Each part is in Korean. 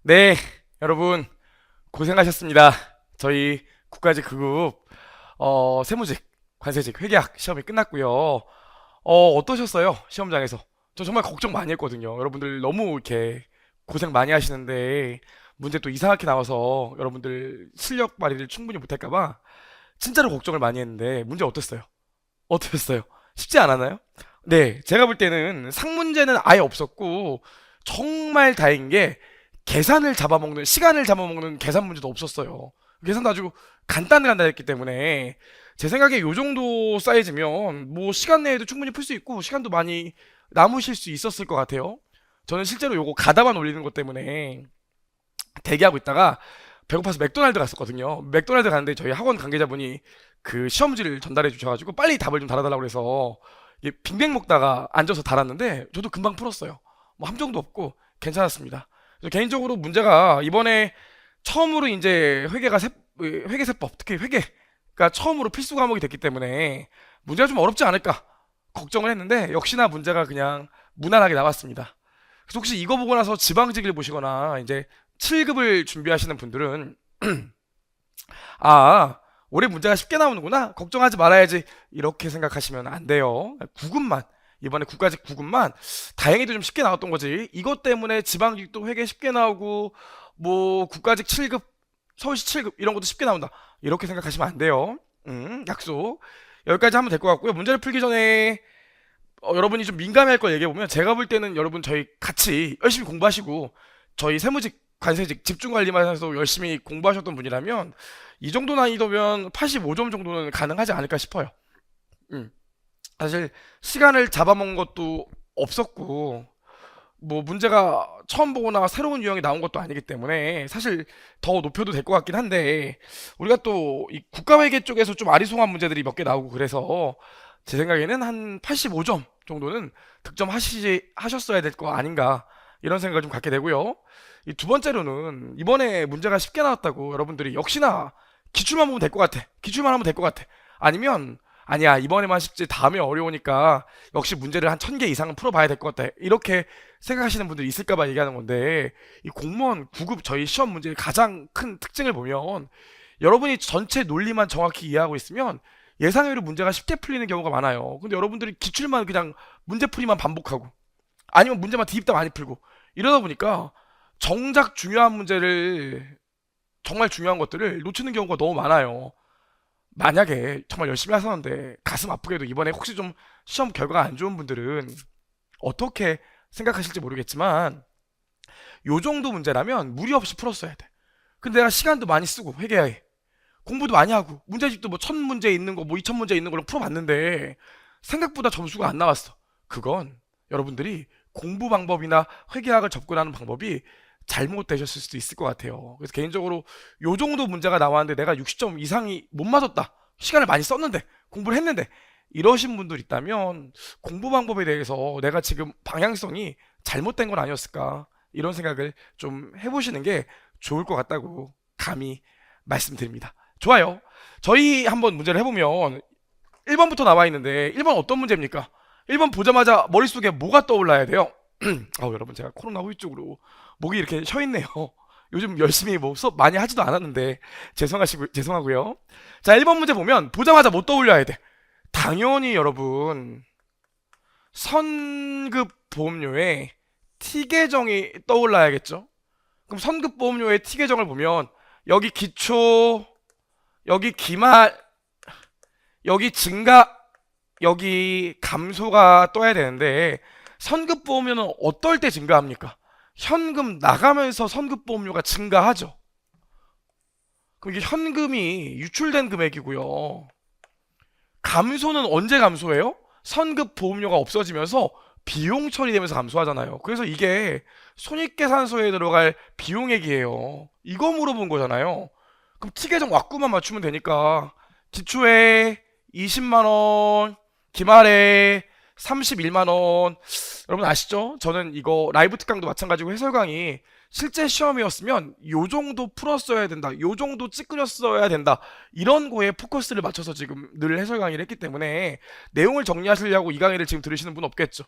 네, 여러분 고생하셨습니다. 저희 국가직 급급 세무직, 관세직, 회계학 시험이 끝났고요. 어떠셨어요? 시험장에서? 저 정말 걱정 많이 했거든요. 여러분들 너무 이렇게 고생 많이 하시는데 문제 또 이상하게 나와서 여러분들 실력 발휘를 충분히 못할까봐 진짜로 걱정을 많이 했는데 문제 어땠어요? 어떠셨어요? 쉽지 않았나요? 네, 제가 볼 때는 상문제는 아예 없었고 정말 다행인 게 계산을 잡아먹는 시간을 잡아먹는 계산 문제도 없었어요. 계산도 아주 간단했기 때문에 제 생각에 요 정도 사이즈면 뭐 시간 내에도 충분히 풀 수 있고 시간도 많이 남으실 수 있었을 것 같아요. 저는 실제로 요거 가다만 올리는 것 때문에 대기하고 있다가 배고파서 맥도날드 갔었거든요. 맥도날드 갔는데 저희 학원 관계자분이 그 시험지를 전달해 주셔가지고 빨리 답을 좀 달아달라고 해서 이게 빙빙 먹다가 앉아서 달았는데 저도 금방 풀었어요. 뭐 함정도 없고 괜찮았습니다. 그래서 개인적으로 문제가 이번에 처음으로 이제 회계세법 특히 회계가 처음으로 필수 과목이 됐기 때문에 문제가 좀 어렵지 않을까 걱정을 했는데 역시나 문제가 그냥 무난하게 나왔습니다. 그래서 혹시 이거 보고 나서 지방직을 보시거나 이제 7급을 준비하시는 분들은 아, 올해 문제가 쉽게 나오는구나. 걱정하지 말아야지. 이렇게 생각하시면 안 돼요. 9급만. 이번에 국가직 9급만 다행히도 좀 쉽게 나왔던 거지. 이것 때문에 지방직도 회계 쉽게 나오고 뭐 국가직 7급, 서울시 7급 이런 것도 쉽게 나온다. 이렇게 생각하시면 안 돼요. 약속. 여기까지 하면 될 것 같고요. 문제를 풀기 전에 여러분이 좀 민감할 걸 얘기해 보면 제가 볼 때는 여러분 저희 같이 열심히 공부하시고 저희 세무직 관세직 집중관리만 해서 열심히 공부하셨던 분이라면 이 정도 난이도면 85점 정도는 가능하지 않을까 싶어요. 음. 사실 시간을 잡아먹은 것도 없었고 뭐 문제가 처음 보거나 새로운 유형이 나온 것도 아니기 때문에 사실 더 높여도 될 것 같긴 한데 우리가 또 이 국가회계 쪽에서 좀 아리송한 문제들이 몇 개 나오고 그래서 제 생각에는 한 85점 정도는 하셨어야 될 거 아닌가 이런 생각을 좀 갖게 되고요. 이 두 번째로는 이번에 문제가 쉽게 나왔다고 여러분들이 역시나 기출만 보면 될 것 같아. 기출만 하면 될 것 같아. 아니면 아니야 이번에만 쉽지 다음에 어려우니까 역시 문제를 한 1000개 이상은 풀어봐야 될 것 같아. 이렇게 생각하시는 분들이 있을까봐 얘기하는 건데 이 공무원 9급 저희 시험 문제의 가장 큰 특징을 보면 여러분이 전체 논리만 정확히 이해하고 있으면 예상외로 문제가 쉽게 풀리는 경우가 많아요. 근데 여러분들이 기출만 그냥 문제풀이만 반복하고 아니면 문제만 대입다 많이 풀고 이러다 보니까 정작 중요한 문제를 정말 중요한 것들을 놓치는 경우가 너무 많아요. 만약에 정말 열심히 하셨는데 가슴 아프게도 이번에 혹시 좀 시험 결과가 안 좋은 분들은 어떻게 생각하실지 모르겠지만 요 정도 문제라면 무리 없이 풀었어야 돼. 근데 내가 시간도 많이 쓰고 회계에 공부도 많이 하고 문제집도 뭐 1000문제 있는 거 뭐 2000문제 있는 걸로 풀어봤는데 생각보다 점수가 안 나왔어. 그건 여러분들이 공부 방법이나 회계학을 접근하는 방법이 잘못되셨을 수도 있을 것 같아요. 그래서 개인적으로 요 정도 문제가 나왔는데 내가 60점 이상이 못 맞았다. 시간을 많이 썼는데 공부를 했는데 이러신 분들 있다면 공부 방법에 대해서 내가 지금 방향성이 잘못된 건 아니었을까 이런 생각을 좀 해보시는 게 좋을 것 같다고 감히 말씀드립니다. 좋아요. 저희 한번 문제를 해보면 1번부터 나와 있는데 1번 어떤 문제입니까? 1번 보자마자 머릿속에 뭐가 떠올라야 돼요? 여러분 제가 코로나 후유증으로 목이 이렇게 쉬어 있네요. 요즘 열심히 뭐 수업 많이 하지도 않았는데 죄송하고요. 자, 1번 문제 보면 보자마자 뭐 떠올려야 돼? 당연히 여러분 선급 보험료에 T 계정이 떠올라야겠죠? 그럼 선급 보험료의 T 계정을 보면 여기 기초, 여기 기말, 여기 증가, 여기 감소가 떠야 되는데 선급 보험료는 어떨 때 증가합니까? 현금 나가면서 선급 보험료가 증가하죠. 그럼 이게 현금이 유출된 금액이고요. 감소는 언제 감소해요? 선급 보험료가 없어지면서 비용 처리되면서 감소하잖아요. 그래서 이게 손익계산서에 들어갈 비용액이에요. 이거 물어본 거잖아요. 그럼 T계정 왁구만 맞추면 되니까 기초에 20만원, 기말에 31만원. 여러분 아시죠? 저는 이거 라이브 특강도 마찬가지고 해설 강의 실제 시험이었으면 요 정도 풀었어야 된다. 요 정도 찌그렸어야 된다. 이런 거에 포커스를 맞춰서 지금 늘 해설 강의를 했기 때문에 내용을 정리하시려고 이 강의를 지금 들으시는 분 없겠죠.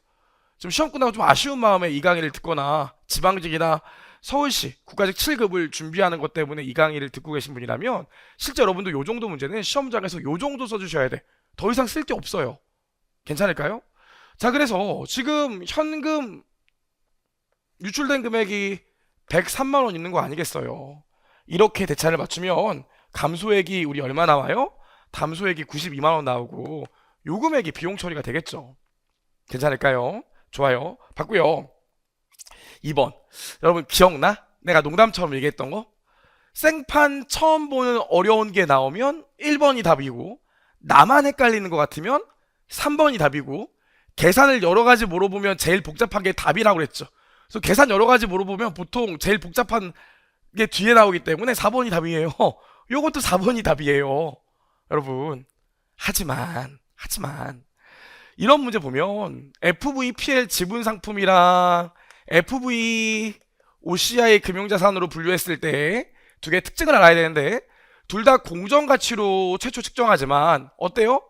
지금 시험 끝나고 좀 아쉬운 마음에 이 강의를 듣거나 지방직이나 서울시 국가직 7급을 준비하는 것 때문에 이 강의를 듣고 계신 분이라면 실제 여러분도 요 정도 문제는 시험장에서 요 정도 써주셔야 돼. 더 이상 쓸 게 없어요. 괜찮을까요? 자, 그래서 지금 현금 유출된 금액이 103만 원 있는 거 아니겠어요? 이렇게 대차를 맞추면 감소액이 우리 얼마 나와요? 담소액이 92만 원 나오고 요 금액이 비용 처리가 되겠죠. 괜찮을까요? 좋아요. 봤고요. 2번. 여러분 기억나? 내가 농담처럼 얘기했던 거? 생판 처음 보는 어려운 게 나오면 1번이 답이고 나만 헷갈리는 것 같으면 3번이 답이고 계산을 여러 가지 물어보면 제일 복잡한 게 답이라고 그랬죠. 그래서 계산 여러 가지 물어보면 보통 제일 복잡한 게 뒤에 나오기 때문에 4번이 답이에요. 요것도 4번이 답이에요. 여러분. 하지만 이런 문제 보면 FVPL 지분 상품이랑 FV OCI 금융자산으로 분류했을 때 두 개의 특징을 알아야 되는데 둘 다 공정가치로 최초 측정하지만 어때요?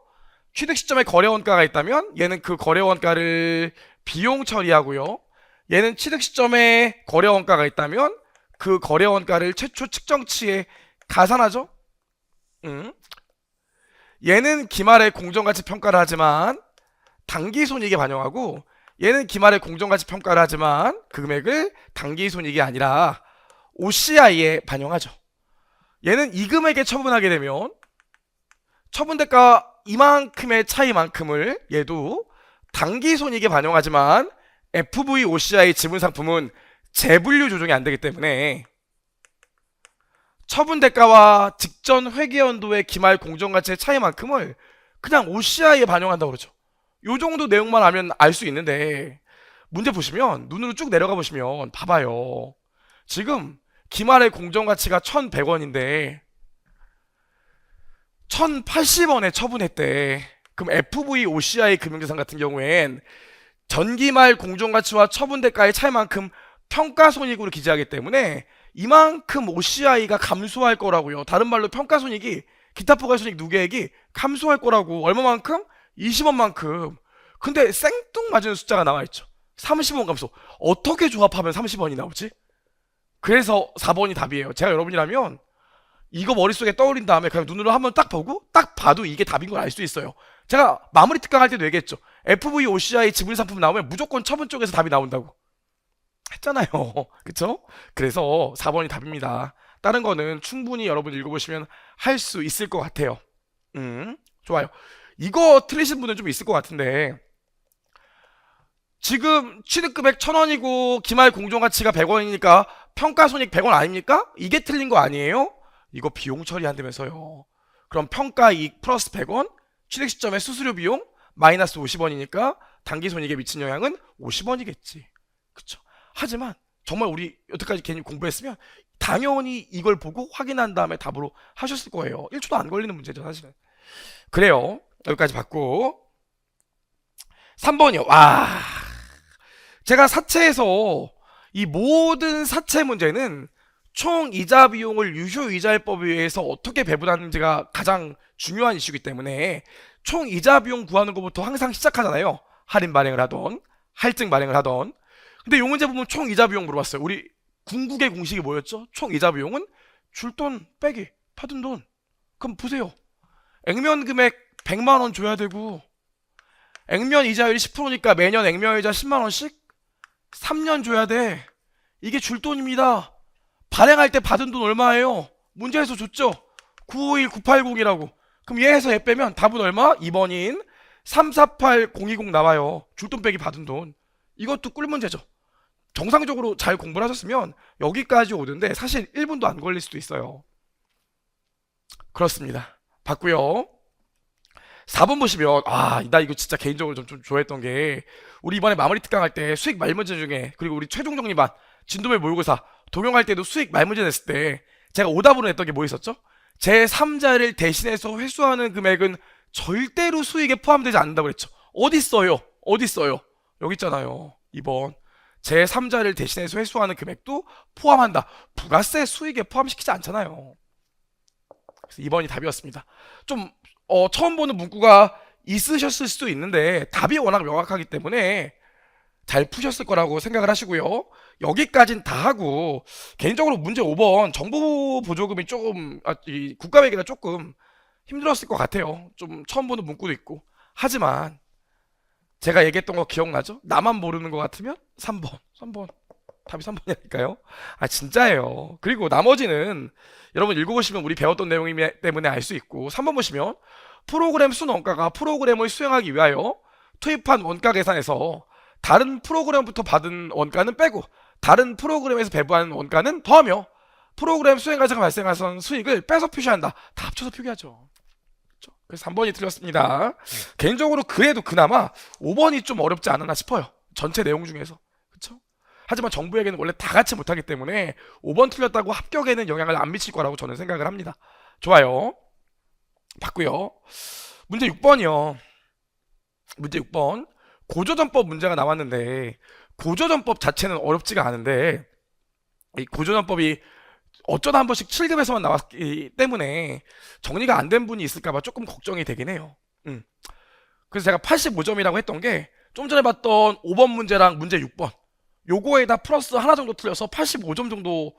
취득 시점에 거래원가가 있다면 얘는 그 거래원가를 비용 처리하고요. 얘는 취득 시점에 거래원가가 있다면 그 거래원가를 최초 측정치에 가산하죠. 얘는 기말에 공정가치 평가를 하지만 당기손익에 반영하고 얘는 기말에 공정가치 평가를 하지만 그 금액을 당기손익이 아니라 OCI에 반영하죠. 얘는 이 금액에 처분하게 되면 처분대가 이만큼의 차이만큼을 얘도 당기손익에 반영하지만 FV OCI 지분상품은 재분류 조정이 안 되기 때문에 처분대가와 직전 회계연도의 기말 공정가치의 차이만큼을 그냥 OCI에 반영한다고 그러죠. 요 정도 내용만 알면 알 수 있는데 문제 보시면 눈으로 쭉 내려가 보시면 봐봐요. 지금 기말의 공정가치가 1,100원인데 1,080원에 처분했대. 그럼 FV OCI 금융자산 같은 경우엔 전기말 공정가치와 처분대가의 차이만큼 평가손익으로 기재하기 때문에 이만큼 OCI가 감소할 거라고요. 다른 말로 평가손익이 기타 포괄손익 누계액이 감소할 거라고. 얼마만큼? 20원만큼. 근데 생뚱맞은 숫자가 나와있죠. 30원 감소. 어떻게 조합하면 30원이 나오지? 그래서 4번이 답이에요. 제가 여러분이라면 이거 머릿속에 떠올린 다음에 그냥 눈으로 한번 딱 보고 딱 봐도 이게 답인 걸 알 수 있어요. 제가 마무리 특강할 때도 얘기했죠. FV OCI 지분상품 나오면 무조건 처분 쪽에서 답이 나온다고 했잖아요. 그쵸? 그래서 4번이 답입니다. 다른 거는 충분히 여러분 읽어보시면 할 수 있을 것 같아요. 좋아요. 이거 틀리신 분은 좀 있을 것 같은데 지금 취득금액 1,000원이고 기말 공정가치가 100원이니까 평가손익 100원 아닙니까? 이게 틀린 거 아니에요? 이거 비용 처리한다면서요. 그럼 평가이익 플러스 100원, 취득 시점의 수수료 비용 마이너스 50원이니까 당기손익에 미친 영향은 50원이겠지. 그쵸? 하지만 정말 우리 여태까지 괜히 공부했으면 당연히 이걸 보고 확인한 다음에 답으로 하셨을 거예요. 1초도 안 걸리는 문제죠, 사실은. 그래요. 여기까지 봤고 3번이요. 와, 제가 사채에서 이 모든 사채 문제는 총 이자 비용을 유효이자율법에 의해서 어떻게 배분하는지가 가장 중요한 이슈이기 때문에 총 이자 비용 구하는 것부터 항상 시작하잖아요. 할인 발행을 하던 할증 발행을 하던. 근데 요 문제 보면 총 이자 비용 물어봤어요. 우리 궁극의 공식이 뭐였죠? 총 이자 비용은 줄 돈 빼기 받은 돈. 그럼 보세요. 액면 금액 100만원 줘야 되고 액면 이자율이 10%니까 매년 액면 이자 10만원씩 3년 줘야 돼. 이게 줄 돈입니다. 발행할 때 받은 돈 얼마예요? 문제에서 줬죠? 951980이라고. 그럼 얘에서 얘 빼면 답은 얼마? 2번인 348020 나와요. 줄 돈 빼기 받은 돈. 이것도 꿀 문제죠. 정상적으로 잘 공부를 하셨으면 여기까지 오는데 사실 1분도 안 걸릴 수도 있어요. 그렇습니다. 봤고요. 4번 보시면 나 이거 진짜 개인적으로 좀 좋아했던 게 우리 이번에 마무리 특강할 때 수익 말문제 중에 그리고 우리 최종 정리반 진도별 모의고사 동영할 때도 수익 말문제 냈을 때 제가 오답으로 냈던 게 뭐 있었죠? 제3자를 대신해서 회수하는 금액은 절대로 수익에 포함되지 않는다고 그랬죠. 어딨어요? 여기 있잖아요. 2번 제3자를 대신해서 회수하는 금액도 포함한다. 부가세 수익에 포함시키지 않잖아요. 그래서 2번이 답이었습니다. 좀 처음 보는 문구가 있으셨을 수도 있는데 답이 워낙 명확하기 때문에 잘 푸셨을 거라고 생각을 하시고요. 여기까진 다 하고 개인적으로 문제 5번 정부 보조금이 조금 이 국가 외기가 조금 힘들었을 것 같아요. 좀 처음 보는 문구도 있고. 하지만 제가 얘기했던 거 기억나죠? 나만 모르는 것 같으면 3번. 3번. 답이 3번이니까요. 아 진짜예요. 그리고 나머지는 여러분 읽어보시면 우리 배웠던 내용이기 때문에 알 수 있고 3번 보시면 프로그램 순원가가 프로그램을 수행하기 위하여 투입한 원가 계산에서 다른 프로그램부터 받은 원가는 빼고 다른 프로그램에서 배부한 원가는 더하며 프로그램 수행 과정 발생한 수익을 빼서 표시한다. 다 합쳐서 표기하죠. 그렇죠? 그래서 3번이 틀렸습니다. 개인적으로 그래도 그나마 5번이 좀 어렵지 않았나 싶어요. 전체 내용 중에서. 그렇죠? 하지만 정부에게는 원래 다 같이 못하기 때문에 5번 틀렸다고 합격에는 영향을 안 미칠 거라고 저는 생각을 합니다. 좋아요. 봤고요. 문제 6번이요. 문제 6번. 고조전법 문제가 나왔는데 고조전법 자체는 어렵지가 않은데 이 고조전법이 어쩌다 한 번씩 7급에서만 나왔기 때문에 정리가 안 된 분이 있을까봐 조금 걱정이 되긴 해요. 그래서 제가 85점이라고 했던 게 좀 전에 봤던 5번 문제랑 문제 6번 요거에다 플러스 하나 정도 틀려서 85점 정도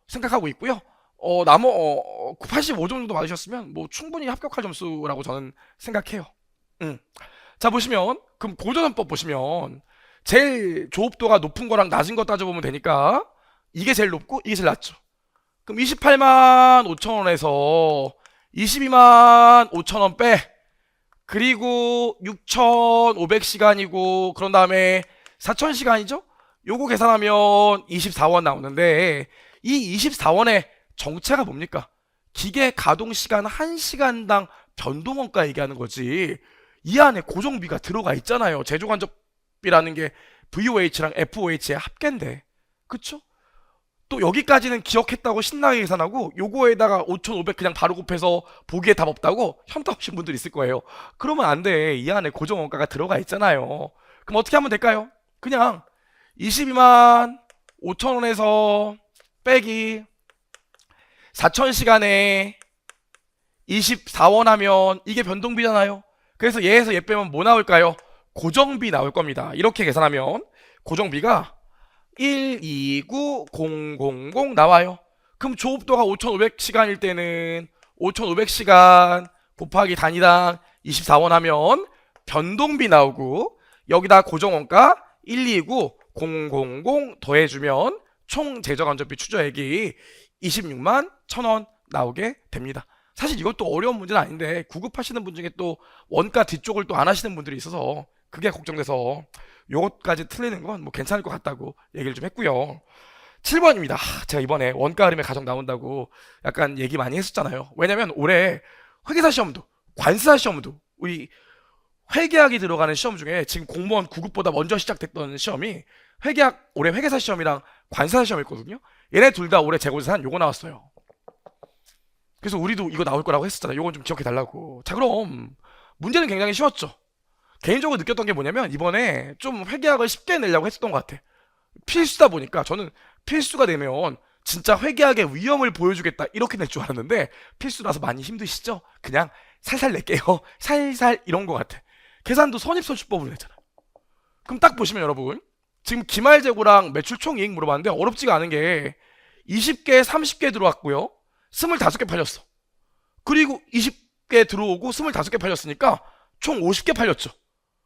생각하고 있고요. 85점 정도 맞으셨으면 뭐 충분히 합격할 점수라고 저는 생각해요. 자 보시면 그럼 고조전법 보시면 제일 조업도가 높은 거랑 낮은 거 따져보면 되니까 이게 제일 높고 이게 제일 낮죠. 그럼 28만 5천원에서 22만 5천원 빼 그리고 6,500시간이고 그런 다음에 4,000시간이죠? 요거 계산하면 24원 나오는데 이 24원의 정체가 뭡니까? 기계 가동 시간 1시간당 변동원가 얘기하는 거지. 이 안에 고정비가 들어가 있잖아요. 제조간접비라는 게 VOH랑 FOH의 합계인데. 그쵸? 또 여기까지는 기억했다고 신나게 계산하고 요거에다가 5,500 그냥 바로 곱해서 보기에 답 없다고 현타 오신 분들 있을 거예요. 그러면 안 돼. 이 안에 고정원가가 들어가 있잖아요. 그럼 어떻게 하면 될까요? 그냥 22만 5천원에서 빼기 4,000시간에 24원 하면 이게 변동비잖아요. 그래서 얘에서 얘 빼면 뭐 나올까요? 고정비 나올 겁니다. 이렇게 계산하면 고정비가 129,000 나와요. 그럼 조업도가 5,500시간일 때는 5,500시간 곱하기 단위당 24원 하면 변동비 나오고 여기다 고정원가 129,000 더해주면 총 제조간접비 추저액이 26만 1,000원 나오게 됩니다. 사실 이것도 어려운 문제는 아닌데 구급하시는 분 중에 또 원가 뒤쪽을 또 안 하시는 분들이 있어서 그게 걱정돼서 요것까지 틀리는 건 뭐 괜찮을 것 같다고 얘기를 좀 했고요. 7번입니다. 제가 이번에 원가 흐름의 가정 나온다고 약간 얘기 많이 했었잖아요. 왜냐면 올해 회계사 시험도 관사 시험도 우리 회계학이 들어가는 시험 중에 지금 공무원 9급보다 먼저 시작됐던 시험이 회계학 올해 회계사 시험이랑 관사 시험이었거든요. 얘네 둘 다 올해 재고자산 요거 나왔어요. 그래서 우리도 이거 나올 거라고 했었잖아요. 요건 좀 기억해 달라고. 자 그럼 문제는 굉장히 쉬웠죠. 개인적으로 느꼈던 게 뭐냐면 이번에 좀 회계학을 쉽게 내려고 했었던 것 같아. 필수다 보니까 저는 필수가 되면 진짜 회계학의 위험을 보여주겠다 이렇게 낼 줄 알았는데 필수라서 많이 힘드시죠? 그냥 살살 낼게요. 살살 이런 것 같아. 계산도 선입선출법으로 냈잖아. 그럼 딱 보시면 여러분 지금 기말재고랑 매출 총이익 물어봤는데 어렵지가 않은 게 20개 30개 들어왔고요. 25개 팔렸어. 그리고 20개 들어오고 25개 팔렸으니까 총 50개 팔렸죠.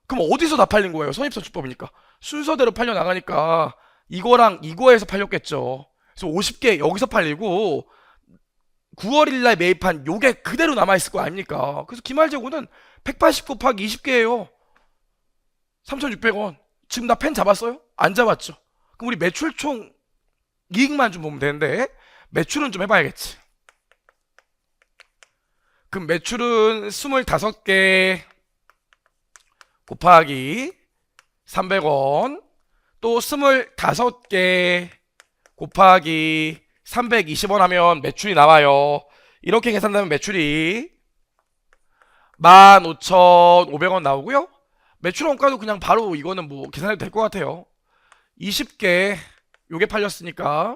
그럼 어디서 다 팔린 거예요? 선입선출법이니까. 순서대로 팔려나가니까 이거랑 이거에서 팔렸겠죠. 그래서 50개 여기서 팔리고 9월 1일 매입한 요게 그대로 남아있을 거 아닙니까? 그래서 기말재고는 180 곱하기 20개예요. 3,600원. 지금 나 펜 잡았어요? 안 잡았죠. 그럼 우리 매출 총 이익만 좀 보면 되는데 매출은 좀 해봐야겠지. 그럼 매출은 25개 곱하기 300원 또 25개 곱하기 320원 하면 매출이 나와요. 이렇게 계산하면 매출이 15,500원 나오고요. 매출 원가도 그냥 바로 이거는 뭐 계산해도 될 것 같아요. 20개 요게 팔렸으니까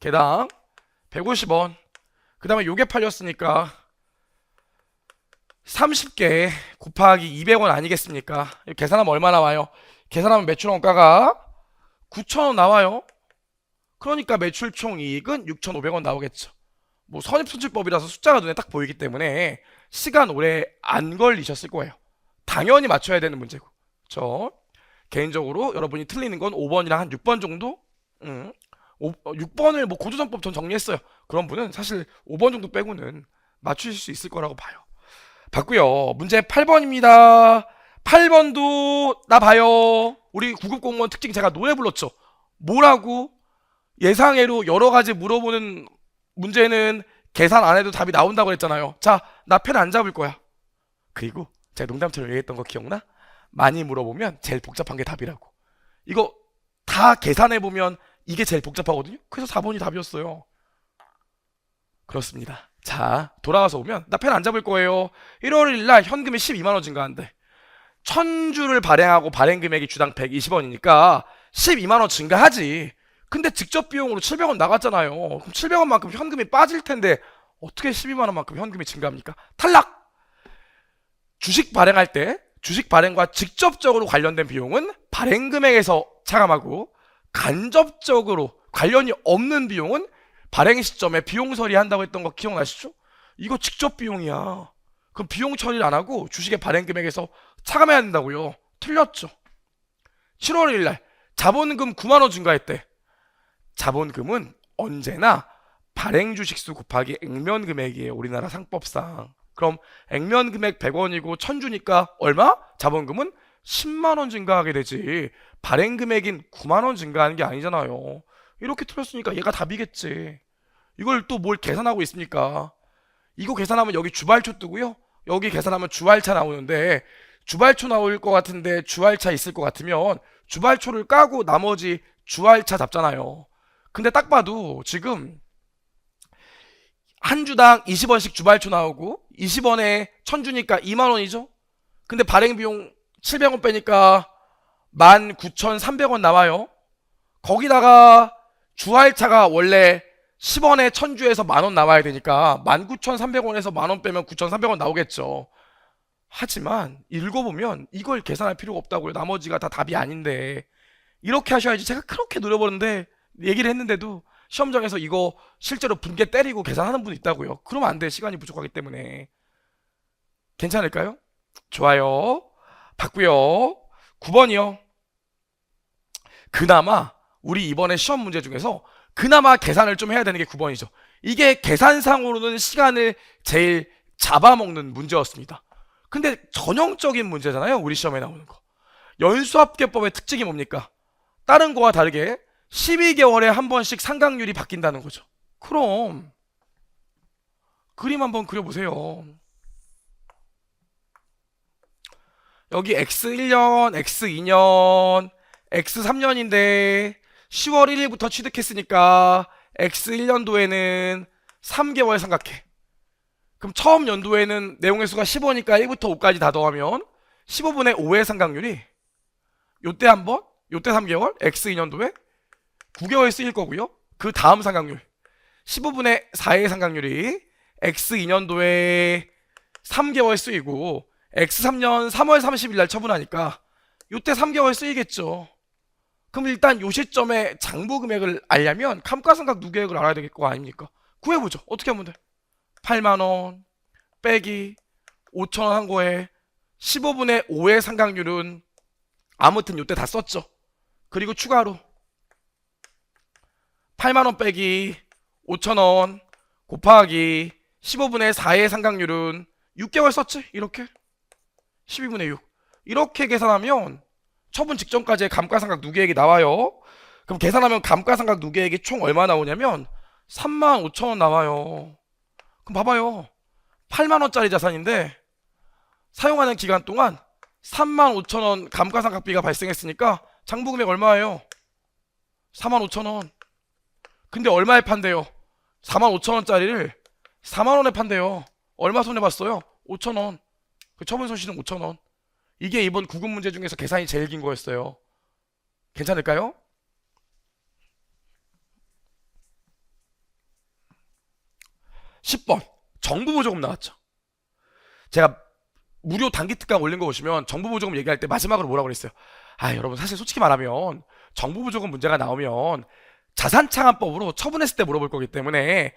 개당 150원. 그 다음에 요게 팔렸으니까 30개 곱하기 200원 아니겠습니까? 계산하면 얼마 나와요? 계산하면 매출 원가가 9,000원 나와요. 그러니까 매출 총 이익은 6,500원 나오겠죠. 뭐 선입선출법이라서 숫자가 눈에 딱 보이기 때문에 시간 오래 안 걸리셨을 거예요. 당연히 맞춰야 되는 문제고. 저 개인적으로 여러분이 틀리는 건 5번이랑 한 6번 정도? 6번을 뭐 고조정법 전 정리했어요. 그런 분은 사실 5번 정도 빼고는 맞추실 수 있을 거라고 봐요. 봤고요. 문제 8번입니다. 8번도 나 봐요. 우리 구급 공무원 특징 제가 노래 불렀죠. 뭐라고? 예상외로 여러 가지 물어보는 문제는 계산 안 해도 답이 나온다고 했잖아요. 자, 나 펜 안 잡을 거야. 그리고 제가 농담처럼 얘기했던 거 기억나? 많이 물어보면 제일 복잡한 게 답이라고. 이거 다 계산해보면 이게 제일 복잡하거든요. 그래서 4번이 답이었어요. 그렇습니다. 자, 돌아와서 오면 나 펜 안 잡을 거예요. 1월 1일 날 현금이 12만원 증가한대. 1000주를 발행하고 발행 금액이 주당 120원이니까 12만원 증가하지. 근데 직접 비용으로 700원 나갔잖아요. 그럼 700원만큼 현금이 빠질 텐데 어떻게 12만원만큼 현금이 증가합니까? 탈락! 주식 발행할 때 주식 발행과 직접적으로 관련된 비용은 발행 금액에서 차감하고 간접적으로 관련이 없는 비용은 발행 시점에 비용 처리한다고 했던 거 기억나시죠? 이거 직접 비용이야. 그럼 비용 처리를 안 하고 주식의 발행 금액에서 차감해야 된다고요. 틀렸죠. 7월 1일 날 자본금 9만원 증가했대. 자본금은 언제나 발행 주식수 곱하기 액면 금액이에요. 우리나라 상법상. 그럼 액면 금액 100원이고 1000주니까 얼마? 자본금은 10만원 증가하게 되지. 발행 금액인 9만원 증가하는 게 아니잖아요. 이렇게 틀렸으니까 얘가 답이겠지. 이걸 또 뭘 계산하고 있습니까? 이거 계산하면 여기 주발초 뜨고요. 여기 계산하면 주할차 나오는데 주발초 나올 것 같은데 주할차 있을 것 같으면 주발초를 까고 나머지 주할차 잡잖아요. 근데 딱 봐도 지금 한 주당 20원씩 주발초 나오고 20원에 1000주니까 2만원이죠. 근데 발행 비용 700원 빼니까 19,300원 나와요. 거기다가 주할차가 원래 10원에 1000주에서 만원 나와야 되니까 19,300원에서 만원 빼면 9,300원 나오겠죠. 하지만 읽어보면 이걸 계산할 필요가 없다고요. 나머지가 다 답이 아닌데. 이렇게 하셔야지. 제가 그렇게 노려보는데 얘기를 했는데도 시험장에서 이거 실제로 분개 때리고 계산하는 분이 있다고요. 그러면 안 돼. 시간이 부족하기 때문에. 괜찮을까요? 좋아요. 봤고요. 9번이요. 그나마 우리 이번에 시험 문제 중에서 그나마 계산을 좀 해야 되는 게 9번이죠. 이게 계산상으로는 시간을 제일 잡아먹는 문제였습니다. 근데 전형적인 문제잖아요. 우리 시험에 나오는 거. 연수합계법의 특징이 뭡니까? 다른 거와 다르게 12개월에 한 번씩 상각률이 바뀐다는 거죠. 그럼 그림 한번 그려보세요. 여기 X1년, X2년, X3년인데 10월 1일부터 취득했으니까 X1년도에는 3개월 삼각해. 그럼 처음 연도에는 내용의 수가 15니까 1부터 5까지 다 더하면 15분의 5의 삼각률이 요때 한 번, 요때 3개월, X2년도에 9개월 쓰일 거고요. 그 다음 삼각률 15분의 4의 삼각률이 X2년도에 3개월 쓰이고 X3년 3월 30일 날 처분하니까 요때 3개월 쓰이겠죠. 그럼 일단 요 시점에 장부 금액을 알려면 감가상각 누계액을 알아야 될 거 아닙니까? 구해보죠. 어떻게 하면 돼? 8만원 빼기 5천원 한 거에 15분의 5의 상각률은 아무튼 요때 다 썼죠. 그리고 추가로 8만원 빼기 5천원 곱하기 15분의 4의 상각률은 6개월 썼지? 이렇게 12분의 6 이렇게 계산하면 처분 직전까지의 감가상각 누계액이 나와요. 그럼 계산하면 감가상각 누계액이 총 얼마 나오냐면 35,000원 나와요. 그럼 봐봐요. 8만원짜리 자산인데 사용하는 기간 동안 35,000원 감가상각비가 발생했으니까 장부금액 얼마예요? 45,000원. 근데 얼마에 판대요? 45,000원짜리를 4만원에 판대요. 얼마 손해봤어요? 5,000원. 그 처분 손실은 5,000원. 이게 이번 구급 문제 중에서 계산이 제일 긴 거였어요. 괜찮을까요? (10번) 정부보조금 나왔죠. 제가 무료 단기 특강 올린 거 보시면 정부보조금 얘기할 때 마지막으로 뭐라고 그랬어요? 아, 여러분 사실 솔직히 말하면 정부보조금 문제가 나오면 자산창환법으로 처분했을 때 물어볼 거기 때문에,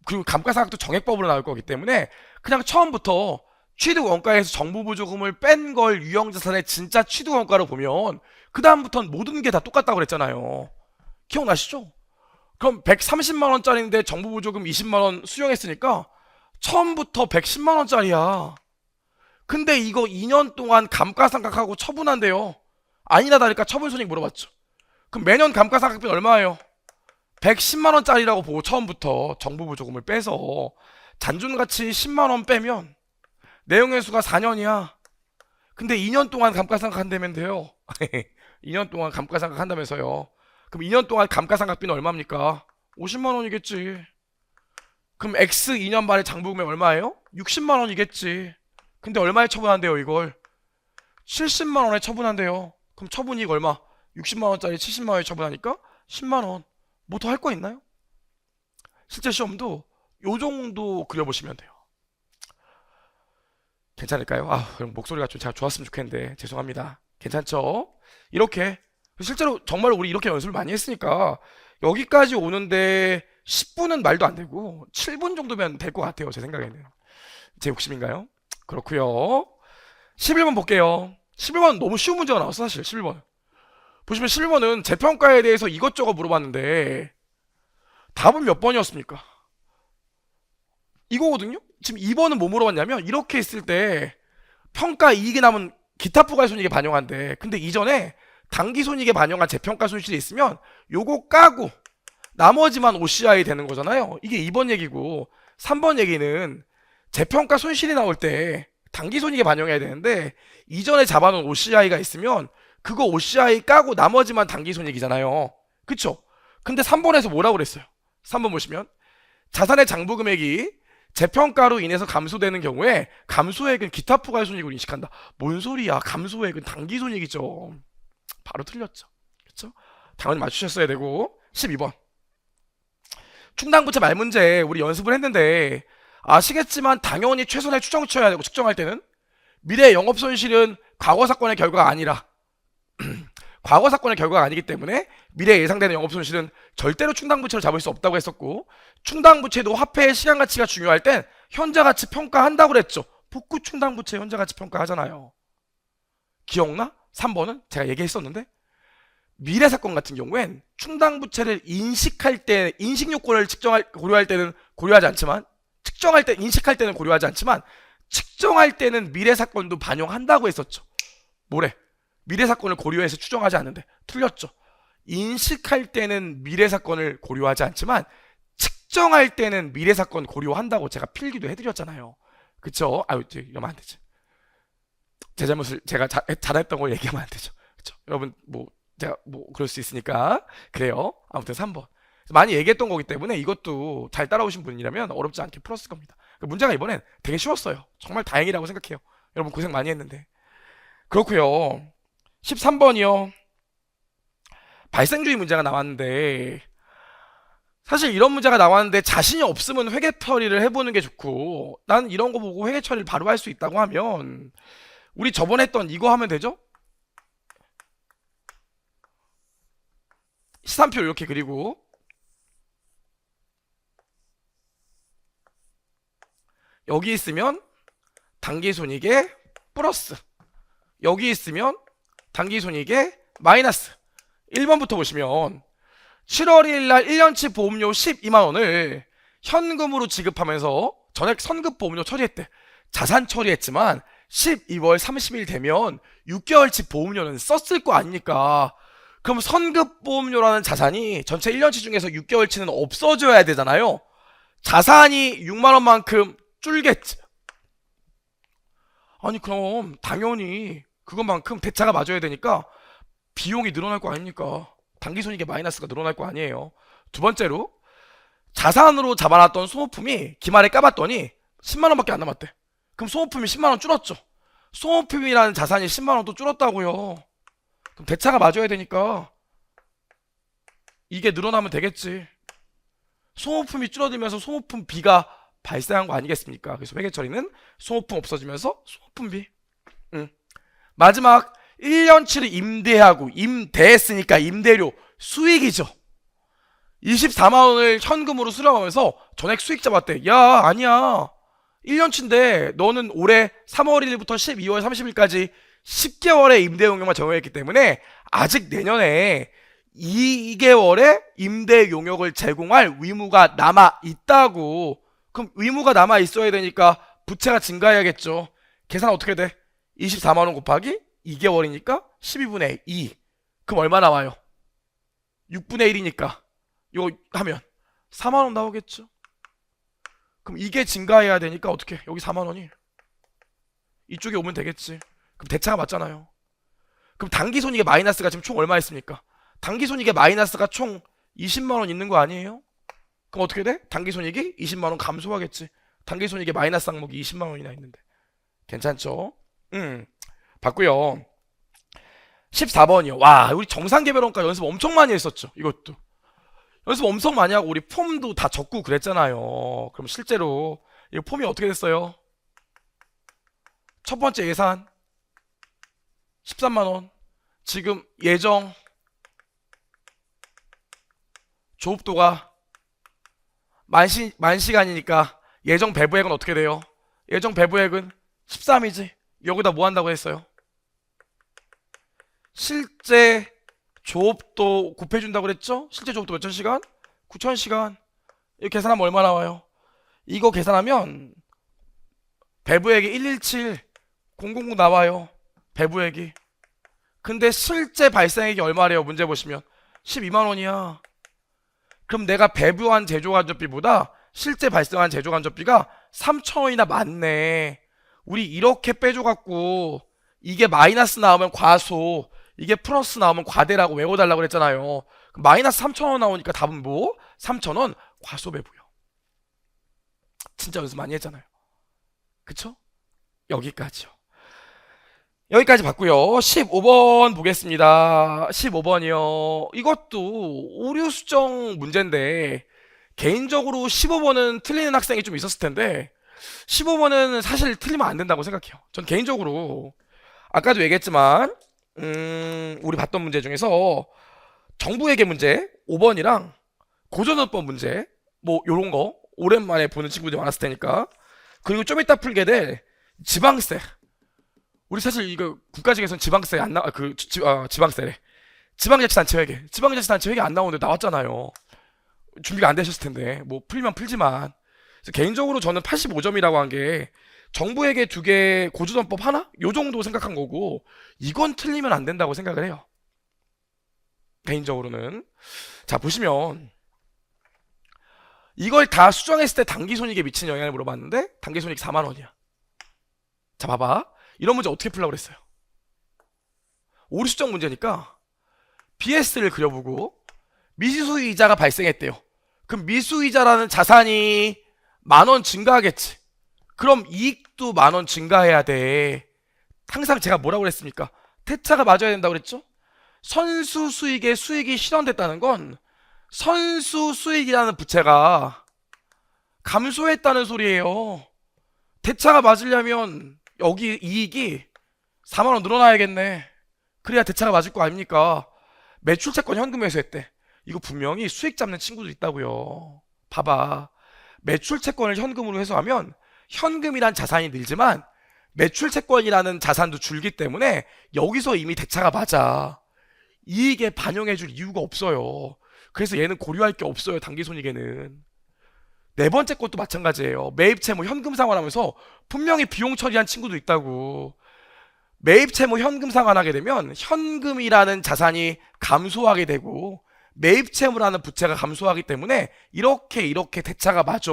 그리고 감가상각도 정액법으로 나올 거기 때문에 그냥 처음부터 취득원가에서 정부보조금을 뺀 걸 유형자산의 진짜 취득원가로 보면 그 다음부터는 모든 게 다 똑같다고 그랬잖아요. 기억나시죠? 그럼 130만원짜리인데 정부보조금 20만원 수령했으니까 처음부터 110만원짜리야. 근데 이거 2년 동안 감가상각하고 처분한대요. 아니나 다를까 처분손익 물어봤죠. 그럼 매년 감가상각비는 얼마예요? 110만원짜리라고 보고 처음부터 정부보조금을 빼서 잔존가치 10만원 빼면 내용회수가 4년이야. 근데 2년 동안 감가상각 한다면 돼요. 2년 동안 감가상각 한다면서요. 그럼 2년 동안 감가상각비는 얼마입니까? 50만원이겠지. 그럼 X 2년 만에 장부금액 얼마예요? 60만원이겠지. 근데 얼마에 처분한대요 이걸? 70만원에 처분한대요. 그럼 처분이익 얼마? 60만원짜리 70만원에 처분하니까 10만원. 뭐 더 할 거 있나요? 실제 시험도 요 정도 그려보시면 돼요. 괜찮을까요? 아, 그럼 목소리가 좀 제가 좋았으면 좋겠는데 죄송합니다. 괜찮죠? 이렇게 실제로 정말 우리 이렇게 연습을 많이 했으니까 여기까지 오는데 10분은 말도 안 되고 7분 정도면 될 것 같아요. 제 생각에는. 제 욕심인가요? 그렇고요. 11번 볼게요. 11번 너무 쉬운 문제가 나왔어 사실. 11번 보시면 11번은 재평가에 대해서 이것저것 물어봤는데 답은 몇 번이었습니까? 이거거든요. 지금 2번은 뭐 물어봤냐면 이렇게 했을 때 평가 이익이 남은 기타 부가손익에 반영한대. 근데 이전에 당기손익에 반영한 재평가 손실이 있으면 요거 까고 나머지만 OCI 되는 거잖아요. 이게 2번 얘기고 3번 얘기는 재평가 손실이 나올 때 당기손익에 반영해야 되는데 이전에 잡아놓은 OCI가 있으면 그거 OCI 까고 나머지만 당기손익이잖아요. 그쵸? 근데 3번에서 뭐라고 그랬어요? 3번 보시면 자산의 장부금액이 재평가로 인해서 감소되는 경우에 감소액은 기타 부가손익으로 인식한다. 뭔 소리야? 감소액은 당기손익이죠. 바로 틀렸죠. 그쵸? 당연히 맞추셨어야 되고 12번 충당부채 말문제 우리 연습을 했는데 아시겠지만 당연히 최선의 추정치여야 되고 측정할 때는 미래 영업손실은 과거 사건의 결과가 아니라 과거 사건의 결과가 아니기 때문에 미래에 예상되는 영업손실은 절대로 충당부채로 잡을 수 없다고 했었고 충당부채도 화폐의 시간가치가 중요할 땐 현재가치 평가한다고 그랬죠. 복구 충당부채 현재가치 평가하잖아요. 기억나? 3번은 제가 얘기했었는데 미래사건 같은 경우엔 충당부채를 인식할 때 인식요건을 고려할 때는 고려하지 않지만 측정할 때 인식할 때는 고려하지 않지만 측정할 때는 미래사건도 반영한다고 했었죠. 뭐래? 미래사건을 고려해서 추정하지 않는데 틀렸죠. 인식할 때는 미래사건을 고려하지 않지만 측정할 때는 미래사건 고려한다고 제가 필기도 해드렸잖아요. 그쵸? 아유 이러면 안 되지. 제 잘못을 제가 잘했던 걸 얘기하면 안 되죠. 그쵸? 여러분 뭐 제가 뭐 그럴 수 있으니까 그래요. 아무튼 3번 많이 얘기했던 거기 때문에 이것도 잘 따라오신 분이라면 어렵지 않게 풀었을 겁니다. 문제가 이번엔 되게 쉬웠어요. 정말 다행이라고 생각해요. 여러분 고생 많이 했는데. 그렇고요. 13번이요. 발생주의 문제가 나왔는데 사실 이런 문제가 나왔는데 자신이 없으면 회계 처리를 해보는 게 좋고 난 이런 거 보고 회계 처리를 바로 할 수 있다고 하면 우리 저번에 했던 이거 하면 되죠? 시산표 이렇게 그리고 여기 있으면 당기손익에 플러스 여기 있으면 당기손익에 마이너스 1번부터 보시면 7월 1일날 1년치 보험료 12만원을 현금으로 지급하면서 전액 선급보험료 처리했대. 자산 처리했지만 12월 30일 되면 6개월치 보험료는 썼을 거 아닙니까? 그럼 선급보험료라는 자산이 전체 1년치 중에서 6개월치는 없어져야 되잖아요. 자산이 6만원만큼 줄겠지. 아니 그럼 당연히 그것만큼 대차가 맞아야 되니까 비용이 늘어날 거 아닙니까? 당기손익의 마이너스가 늘어날 거 아니에요. 두 번째로 자산으로 잡아놨던 소모품이 기말에 까봤더니 10만원밖에 안 남았대. 그럼 소모품이 10만원 줄었죠. 소모품이라는 자산이 10만원 또 줄었다고요. 그럼 대차가 맞아야 되니까 이게 늘어나면 되겠지. 소모품이 줄어들면서 소모품 비가 발생한 거 아니겠습니까? 그래서 회계처리는 소모품 없어지면서 소모품비. 마지막 1년치를 임대하고 임대했으니까 임대료 수익이죠. 24만 원을 현금으로 수령하면서 전액 수익 잡았대. 야, 아니야. 1년치인데 너는 올해 3월 1일부터 12월 30일까지 10개월의 임대 용역만 적용했기 때문에 아직 내년에 2개월의 임대 용역을 제공할 의무가 남아 있다고. 그럼 의무가 남아 있어야 되니까 부채가 증가해야겠죠. 계산 어떻게 돼? 24만 원 곱하기 2개월이니까 12분의 2. 그럼 얼마 나와요? 6분의 1이니까 이거 하면 4만 원 나오겠죠. 그럼 이게 증가해야 되니까 어떻게? 여기 4만 원이 이쪽에 오면 되겠지. 그럼 대차가 맞잖아요. 그럼 당기손익의 마이너스가 지금 총 얼마 있습니까? 당기손익의 마이너스가 총 20만 원 있는 거 아니에요? 그럼 어떻게 돼? 당기손익이 20만 원 감소하겠지. 당기손익의 마이너스 항목이 20만 원이나 있는데. 괜찮죠? 봤고요. 14번이요. 와, 우리 정상개별원가 연습 엄청 많이 했었죠. 이것도. 연습 엄청 많이 하고 우리 폼도 다 적고 그랬잖아요. 그럼 실제로 이 폼이 어떻게 됐어요? 첫 번째 예산 13만 원. 지금 예정 조업도가 만 시간이니까 예정 배부액은 어떻게 돼요? 예정 배부액은 13이지. 여기다 뭐 한다고 했어요? 실제 조업도 곱해준다고 그랬죠? 실제 조업도 몇천 시간? 9천 시간. 이거 계산하면 얼마 나와요? 이거 계산하면 배부액이 117000 나와요. 배부액이. 근데 실제 발생액이 얼마래요? 문제 보시면 12만 원이야. 그럼 내가 배부한 제조간접비보다 실제 발생한 제조간접비가 3,000원이나 많네. 우리 이렇게 빼줘갖고 이게 마이너스 나오면 과소, 이게 플러스 나오면 과대라고 외워달라고 그랬잖아요. 마이너스 3,000원 나오니까 답은 뭐? 3,000원 과소배부요. 진짜 연습 많이 했잖아요. 그쵸? 여기까지요. 여기까지 봤고요. 15번 보겠습니다. 15번이요. 이것도 오류 수정 문제인데 개인적으로 15번은 틀리는 학생이 좀 있었을 텐데 15번은 사실 틀리면 안 된다고 생각해요. 전 개인적으로 아까도 얘기했지만 우리 봤던 문제 중에서 정부회계 문제 5번이랑 고전어법 문제 뭐 요런 거 오랜만에 보는 친구들이 많았을 테니까, 그리고 좀 이따 풀게 될 지방세. 우리 사실 이거 국가직에서는 지방세 안 나, 지방세래. 지방자치단체 회계. 지방자치단체 회계 안 나오는데 나왔잖아요. 준비가 안 되셨을 텐데. 뭐 풀면 풀지만. 그래서 개인적으로 저는 85점이라고 한 게 정부회계 2개, 고주정법 하나? 요 정도 생각한 거고, 이건 틀리면 안 된다고 생각을 해요. 개인적으로는. 자, 보시면 이걸 다 수정했을 때 당기손익에 미친 영향을 물어봤는데 당기손익 4만 원이야. 자, 봐봐. 이런 문제 어떻게 풀려고 그랬어요? 오류 수정 문제니까 BS를 그려보고 미수이자가 발생했대요. 그럼 미수이자라는 자산이 10,000원 증가하겠지. 그럼 이익도 10,000원 증가해야 돼. 항상 제가 뭐라고 그랬습니까? 대차가 맞아야 된다고 그랬죠? 선수 수익에 수익이 실현됐다는 건 선수 수익이라는 부채가 감소했다는 소리예요. 대차가 맞으려면 여기 이익이 4만 원 늘어나야겠네. 그래야 대차가 맞을 거 아닙니까? 매출채권 현금 회수했대. 이거 분명히 수익 잡는 친구들 있다고요. 봐봐. 매출채권을 현금으로 회수하면 현금이란 자산이 늘지만 매출채권이라는 자산도 줄기 때문에 여기서 이미 대차가 맞아. 이익에 반영해줄 이유가 없어요. 그래서 얘는 고려할 게 없어요. 당기손익에는. 네 번째 것도 마찬가지예요. 매입채무 현금 상환하면서 분명히 비용 처리한 친구도 있다고. 매입채무 현금 상환하게 되면 현금이라는 자산이 감소하게 되고 매입채무라는 부채가 감소하기 때문에 이렇게 대차가 맞아.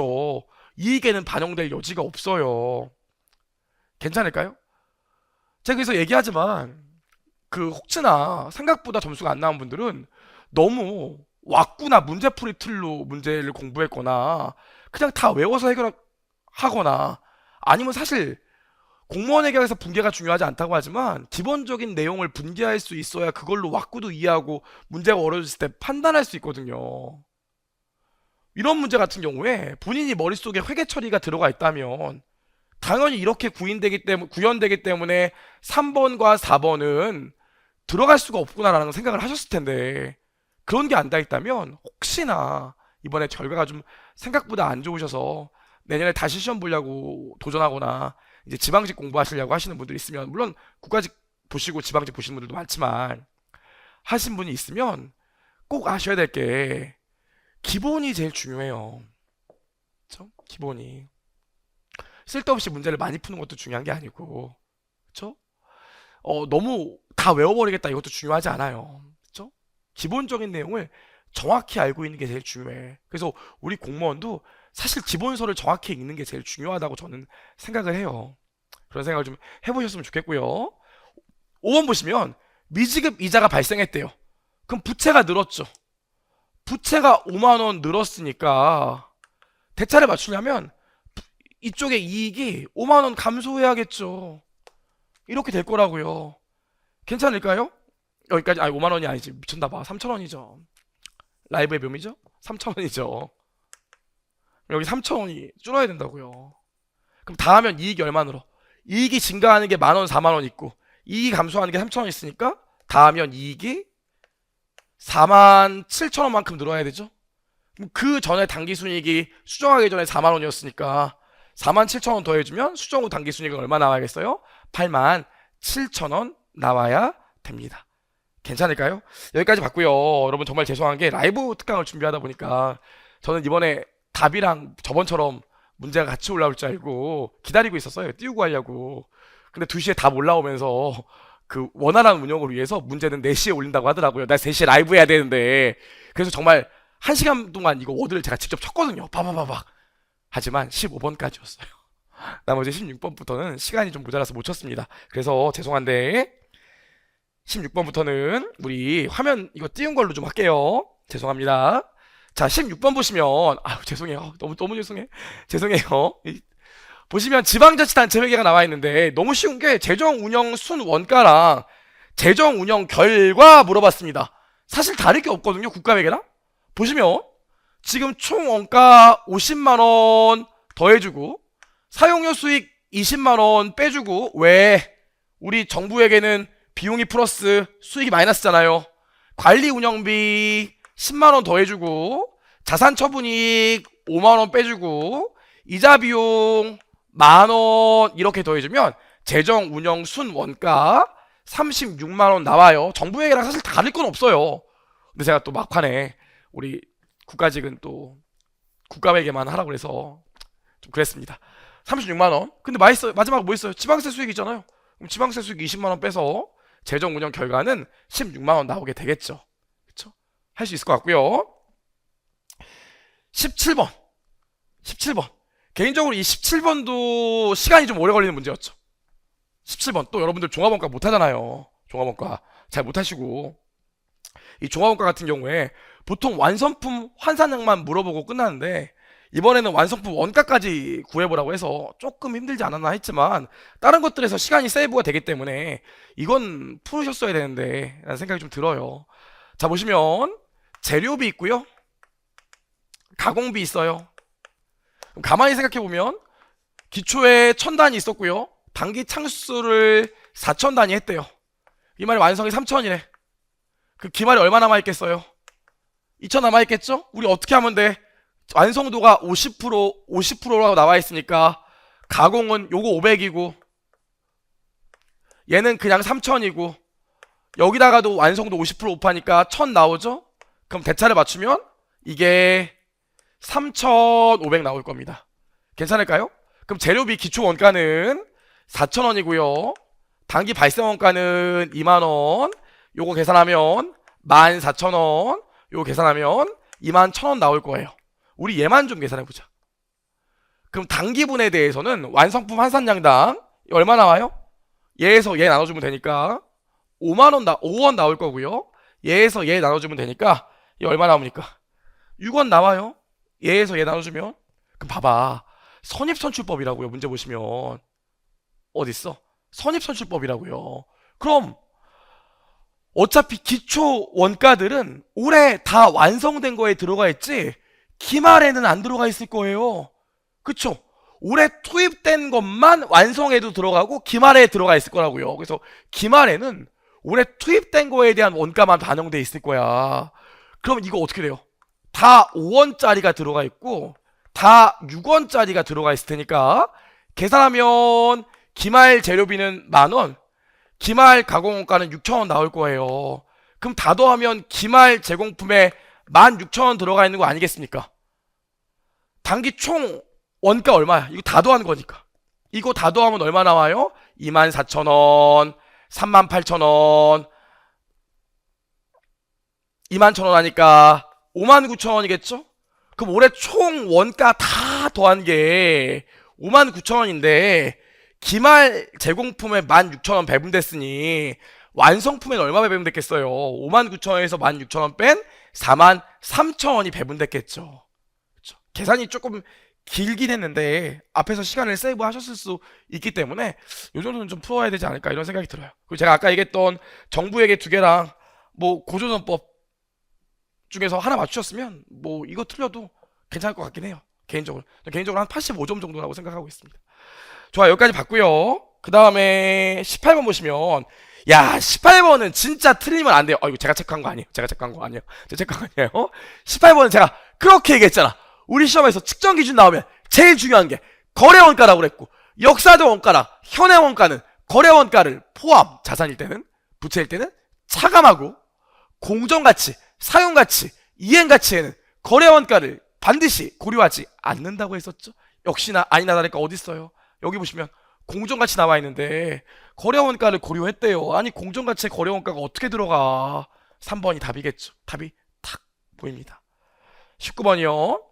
이익에는 반영될 여지가 없어요. 괜찮을까요? 제가 그래서 얘기하지만 그 혹시나 생각보다 점수가 안 나온 분들은 너무 왔구나 문제풀이 틀로 문제를 공부했거나 그냥 다 외워서 해결하거나, 아니면 사실 공무원 해결에서 분계가 중요하지 않다고 하지만 기본적인 내용을 분계할 수 있어야 그걸로 왁구도 이해하고 문제가 어려졌을 때 판단할 수 있거든요. 이런 문제 같은 경우에 본인이 머릿속에 회계 처리가 들어가 있다면 당연히 이렇게 구현되기 때문에 3번과 4번은 들어갈 수가 없구나라는 생각을 하셨을 텐데 그런 게 안 다 있다면 혹시나 이번에 결과가 좀 생각보다 안 좋으셔서 내년에 다시 시험 보려고 도전하거나 이제 지방직 공부하시려고 하시는 분들이 있으면, 물론 국가직 보시고 지방직 보시는 분들도 많지만, 하신 분이 있으면 꼭 아셔야 될 게 기본이 제일 중요해요. 그쵸? 기본이. 쓸데없이 문제를 많이 푸는 것도 중요한 게 아니고, 그쵸? 너무 다 외워버리겠다 이것도 중요하지 않아요. 그쵸? 기본적인 내용을 정확히 알고 있는 게 제일 중요해. 그래서 우리 공무원도 사실 기본서를 정확히 읽는 게 제일 중요하다고 저는 생각을 해요. 그런 생각을 좀 해보셨으면 좋겠고요. 5번 보시면 미지급 이자가 발생했대요. 그럼 부채가 늘었죠. 부채가 5만 원 늘었으니까 대차를 맞추려면 이쪽에 이익이 5만 원 감소해야겠죠. 이렇게 될 거라고요. 괜찮을까요? 여기까지. 아니 5만 원이 아니지, 미쳤나봐. 3천 원이죠. 라이브의 묘미죠? 3천 원이죠. 여기 3천 원이 줄어야 된다고요. 그럼 다 하면 이익이 얼마 늘어? 이익이 증가하는 게 10,000원, 40,000원 있고 이익이 감소하는 게 3,000원 있으니까 다 하면 이익이 47,000원만큼 늘어야 되죠. 그 전에 당기순이익이 수정하기 전에 4만 원이었으니까 47,000원 더해주면 수정 후 당기순이익은 얼마 나와야겠어요? 87,000원 나와야 됩니다. 괜찮을까요? 여기까지 봤고요. 여러분 정말 죄송한 게 라이브 특강을 준비하다 보니까 저는 이번에 답이랑 저번처럼 문제가 같이 올라올 줄 알고 기다리고 있었어요. 띄우고 하려고. 근데 2시에 답 올라오면서 그 원활한 운영을 위해서 문제는 4시에 올린다고 하더라고요. 나 3시에 라이브 해야 되는데. 그래서 정말 1시간 동안 이거 워드를 제가 직접 쳤거든요. 바바바박. 하지만 15번까지였어요. 나머지 16번부터는 시간이 좀 모자라서 못 쳤습니다. 그래서 죄송한데 16번부터는 우리 화면 이거 띄운 걸로 좀 할게요. 죄송합니다. 자, 16번 보시면, 아유, 죄송해요. 너무 죄송해. 죄송해요. 보시면 지방자치단체 회계가 나와 있는데 너무 쉬운 게 재정 운영 순 원가랑 재정 운영 결과 물어봤습니다. 사실 다를 게 없거든요, 국가회계랑. 보시면 지금 총 원가 50만원 더해주고 사용료 수익 20만원 빼주고, 왜 우리 정부에게는 비용이 플러스 수익이 마이너스잖아요. 관리 운영비 10만원 더해주고 자산 처분이익 5만원 빼주고 이자 비용 10,000원 이렇게 더해주면 재정 운영 순 원가 36만원 나와요. 정부에게랑 사실 다를 건 없어요. 근데 제가 또 막판에 우리 국가직은 또 국가회계만 하라고 해서 좀 그랬습니다. 36만원. 근데 마지막 뭐 있어요? 지방세 수익이잖아요. 그럼 지방세 수익 20만원 빼서 재정 운영 결과는 16만원 나오게 되겠죠. 그쵸? 할 수 있을 것 같고요. 17번. 개인적으로 이 17번도 시간이 좀 오래 걸리는 문제였죠. 17번. 또 여러분들 종합원가 못 하잖아요. 종합원가 잘 못 하시고. 이 종합원가 같은 경우에 보통 완성품 환산량만 물어보고 끝나는데 이번에는 완성품 원가까지 구해보라고 해서 조금 힘들지 않았나 했지만 다른 것들에서 시간이 세이브가 되기 때문에 이건 풀으셨어야 되는데 라는 생각이 좀 들어요. 자, 보시면 재료비 있고요, 가공비 있어요. 그럼 가만히 생각해보면 기초에 1000단위 있었고요, 단기 창수를 4000단위 했대요. 이 말이 완성이 3000이래. 그 기말이 얼마 남아있겠어요? 2000 남아있겠죠? 우리 어떻게 하면 돼? 완성도가 50%라고 나와있으니까 가공은 요거 500이고 얘는 그냥 3000이고 여기다가도 완성도 50% 곱하니까 1000 나오죠? 그럼 대차를 맞추면 이게 3500 나올 겁니다. 괜찮을까요? 그럼 재료비 기초 원가는 4000원이고요 단기 발생 원가는 2만원, 요거 계산하면 14,000원, 요거 계산하면 21,000원 나올 거예요. 우리 얘만 좀 계산해보자. 그럼 단기분에 대해서는 완성품 환산량당 얼마 나와요? 얘에서 얘 나눠주면 되니까 5원 나올 거고요, 얘에서 얘 나눠주면 되니까 얘 얼마 나옵니까? 6원 나와요. 얘에서 얘 나눠주면. 그럼 봐봐, 선입선출법이라고요. 문제 보시면 어딨어? 선입선출법이라고요. 그럼 어차피 기초 원가들은 올해 다 완성된 거에 들어가 있지 기말에는 안 들어가 있을 거예요. 그쵸? 올해 투입된 것만 완성에도 들어가고 기말에 들어가 있을 거라고요. 그래서 기말에는 올해 투입된 거에 대한 원가만 반영돼 있을 거야. 그럼 이거 어떻게 돼요? 다 5원짜리가 들어가 있고 다 6원짜리가 들어가 있을 테니까 계산하면 기말 재료비는 10,000원, 기말 가공원가는 6,000원 나올 거예요. 그럼 다 더하면 기말 제공품에 16,000원 들어가 있는 거 아니겠습니까? 단기 총 원가 얼마야? 이거 다 더하는 거니까. 이거 다 더하면 얼마 나와요? 24,000원, 38,000원, 21,000원 하니까 59,000원이겠죠? 그럼 올해 총 원가 다 더한 게 59,000원인데 기말 제공품에 16,000원 배분됐으니 완성품에는 얼마 배분됐겠어요? 59,000원에서 16,000원 뺀 43,000원이 배분됐겠죠. 그쵸? 계산이 조금 길긴 했는데 앞에서 시간을 세이브 하셨을 수 있기 때문에 이 정도는 좀 풀어야 되지 않을까 이런 생각이 들어요. 그리고 제가 아까 얘기했던 정부에게 두 개랑 뭐 고조선법 중에서 하나 맞추셨으면 뭐 이거 틀려도 괜찮을 것 같긴 해요. 개인적으로 한 85점 정도라고 생각하고 있습니다. 좋아, 여기까지 봤고요. 그 다음에 18번 보시면 야 18번은 진짜 틀리면 안 돼요. 이거 제가 체크한 거 아니에요. 제가 체크한 거 아니에요. 18번은 제가 그렇게 얘기했잖아. 우리 시험에서 측정 기준 나오면 제일 중요한 게 거래 원가라고 그랬고 역사적 원가랑 현행 원가는 거래 원가를 포함, 자산일 때는, 부채일 때는 차감하고 공정가치, 사용가치, 이행가치에는 거래 원가를 반드시 고려하지 않는다고 했었죠. 역시나 아니나 다를까 어딨어요. 여기 보시면 공정가치 나와 있는데 거래 원가를 고려했대요. 아니 공정가치에 거래 원가가 어떻게 들어가? 3번이 답이겠죠. 답이 탁 보입니다. 19번이요.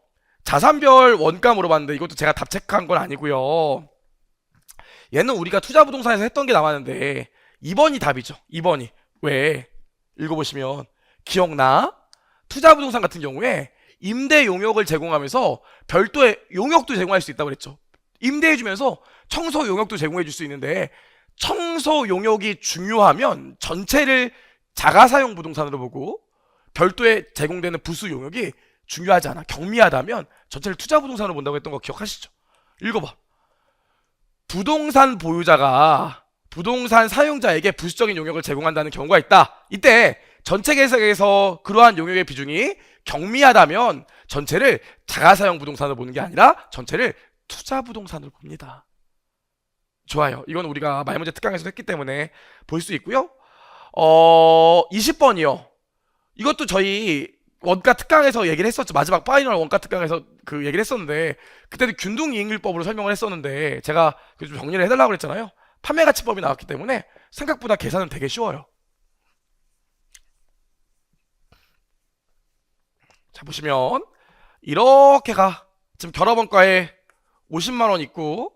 자산별 원가 물어봤는데 이것도 제가 답 체크한 건 아니고요. 얘는 우리가 투자부동산에서 했던 게 나왔는데 2번이 답이죠. 2번이. 왜? 읽어보시면 기억나? 투자부동산 같은 경우에 임대 용역을 제공하면서 별도의 용역도 제공할 수 있다고 그랬죠. 임대해주면서 청소 용역도 제공해줄 수 있는데 청소 용역이 중요하면 전체를 자가사용 부동산으로 보고 별도의 제공되는 부수 용역이 중요하지 않아, 경미하다면 전체를 투자부동산으로 본다고 했던 거 기억하시죠? 읽어봐. 부동산 보유자가 부동산 사용자에게 부수적인 용역을 제공한다는 경우가 있다. 이때 전체 계획에서 그러한 용역의 비중이 경미하다면 전체를 자가사용 부동산으로 보는 게 아니라 전체를 투자부동산으로 봅니다. 좋아요. 이건 우리가 말문제 특강에서 했기 때문에 볼 수 있고요. 20번이요. 이것도 저희 원가 특강에서 얘기를 했었죠. 마지막 파이널 원가 특강에서 그 얘기를 했었는데 그때도 균등이익률법으로 설명을 했었는데 제가 좀 정리를 해달라고 그랬잖아요. 판매가치법이 나왔기 때문에 생각보다 계산은 되게 쉬워요. 자, 보시면 이렇게가 지금 결합원가에 50만원 있고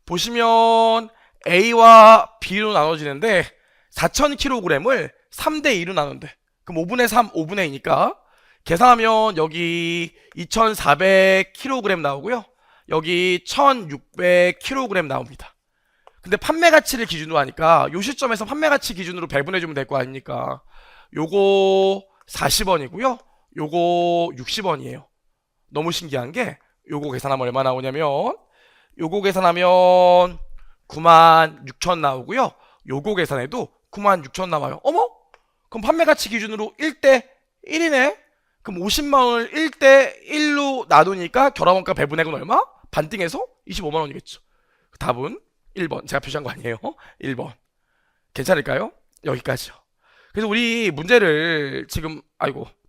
보시면 A와 B로 나눠지는데 4,000kg을 3대2로 나눈대. 그럼 5분의 3, 5분의 2니까 계산하면 여기 2,400kg 나오고요. 여기 1,600kg 나옵니다. 근데 판매가치를 기준으로 하니까 요 시점에서 판매가치 기준으로 배분해주면 될 거 아닙니까? 요거 40원이고요. 요거 60원이에요. 너무 신기한 게 요거 계산하면 얼마 나오냐면 요거 계산하면 96,000 나오고요. 요거 계산해도 96,000 나와요. 어머? 그럼 판매가치 기준으로 1대 1이네? 그럼 50만원을 1대 1로 나누니까 결합원가 배분액은 얼마? 반띵해서 25만원이겠죠. 답은 1번. 제가 표시한 거 아니에요. 1번. 괜찮을까요? 여기까지요. 그래서 우리 문제를 지금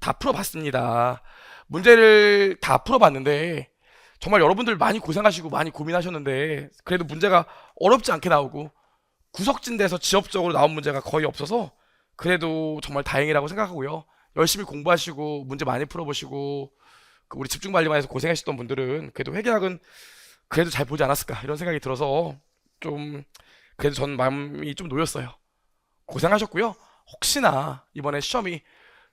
다 풀어봤습니다. 문제를 다 풀어봤는데 정말 여러분들 많이 고생하시고 많이 고민하셨는데 그래도 문제가 어렵지 않게 나오고 구석진 데서 지엽적으로 나온 문제가 거의 없어서 그래도 정말 다행이라고 생각하고요. 열심히 공부하시고 문제 많이 풀어보시고 우리 집중관리만 해서 고생하셨던 분들은 그래도 회계학은 그래도 잘 보지 않았을까 이런 생각이 들어서 좀 그래도 전 마음이 좀 놓였어요. 고생하셨고요. 혹시나 이번에 시험이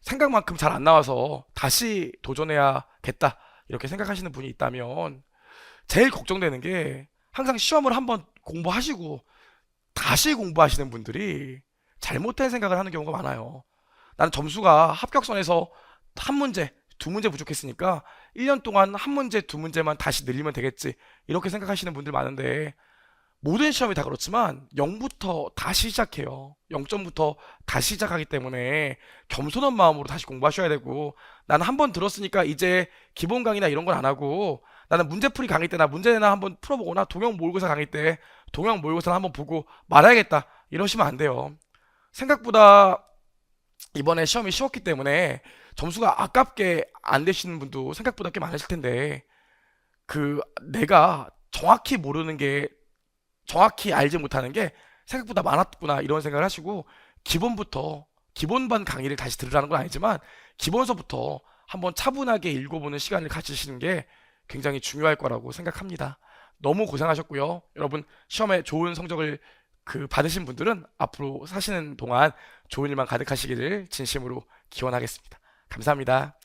생각만큼 잘 안 나와서 다시 도전해야겠다 이렇게 생각하시는 분이 있다면 제일 걱정되는 게 항상 시험을 한번 공부하시고 다시 공부하시는 분들이 잘못된 생각을 하는 경우가 많아요. 나는 점수가 합격선에서 한 문제, 두 문제 부족했으니까 1년 동안 한 문제, 두 문제만 다시 늘리면 되겠지 이렇게 생각하시는 분들 많은데 모든 시험이 다 그렇지만 0부터 다시 시작해요. 0점부터 다시 시작하기 때문에 겸손한 마음으로 다시 공부하셔야 되고, 나는 한 번 들었으니까 이제 기본 강의나 이런 건 안 하고, 나는 문제풀이 강의 때나 문제나 한번 풀어보거나 동영 모의고사 강의 때 동영 모의고사를 한번 보고 말아야겠다 이러시면 안 돼요. 생각보다 이번에 시험이 쉬웠기 때문에 점수가 아깝게 안 되시는 분도 생각보다 꽤 많으실 텐데, 내가 정확히 모르는 게, 정확히 알지 못하는 게 생각보다 많았구나 이런 생각을 하시고, 기본부터 기본반 강의를 다시 들으라는 건 아니지만 기본서부터 한번 차분하게 읽어보는 시간을 가지시는 게 굉장히 중요할 거라고 생각합니다. 너무 고생하셨고요. 여러분 시험에 좋은 성적을 받으신 분들은 앞으로 사시는 동안 좋은 일만 가득하시기를 진심으로 기원하겠습니다. 감사합니다.